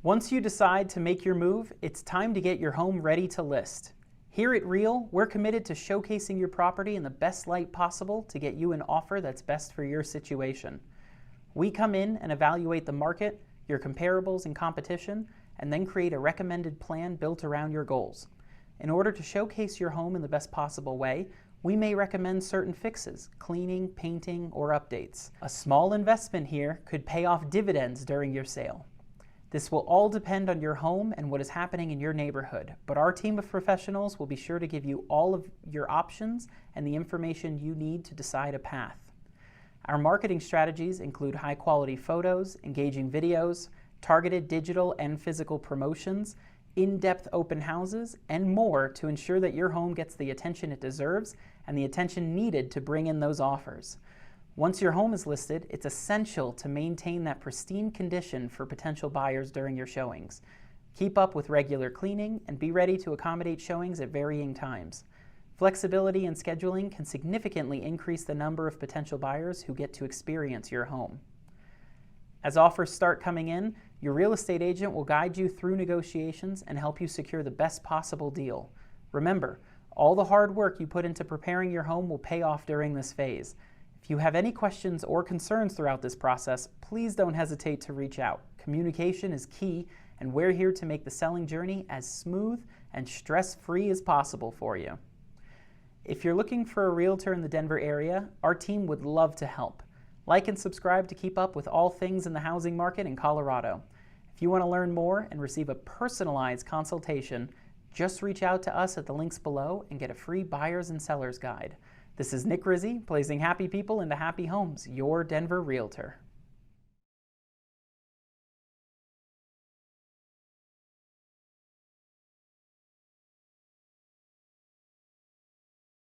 Once you decide to make your move, it's time to get your home ready to list. Here at Real, we're committed to showcasing your property in the best light possible to get you an offer that's best for your situation. We come in and evaluate the market, your comparables and competition, and then create a recommended plan built around your goals. In order to showcase your home in the best possible way, we may recommend certain fixes, cleaning, painting, or updates. A small investment here could pay off dividends during your sale. This will all depend on your home and what is happening in your neighborhood, but our team of professionals will be sure to give you all of your options and the information you need to decide a path. Our marketing strategies include high-quality photos, engaging videos, targeted digital and physical promotions, in-depth open houses, and more to ensure that your home gets the attention it deserves and the attention needed to bring in those offers. Once your home is listed, it's essential to maintain that pristine condition for potential buyers during your showings. Keep up with regular cleaning and be ready to accommodate showings at varying times. Flexibility in scheduling can significantly increase the number of potential buyers who get to experience your home. As offers start coming in, your real estate agent will guide you through negotiations and help you secure the best possible deal. Remember, all the hard work you put into preparing your home will pay off during this phase. If you have any questions or concerns throughout this process, please don't hesitate to reach out. Communication is key, and we're here to make the selling journey as smooth and stress-free as possible for you. If you're looking for a realtor in the Denver area, our team would love to help. Like and subscribe to keep up with all things in the housing market in Colorado. If you want to learn more and receive a personalized consultation, just reach out to us at the links below and get a free buyer's and seller's guide. This is Nick Rizzi, placing happy people into happy homes, your Denver Realtor.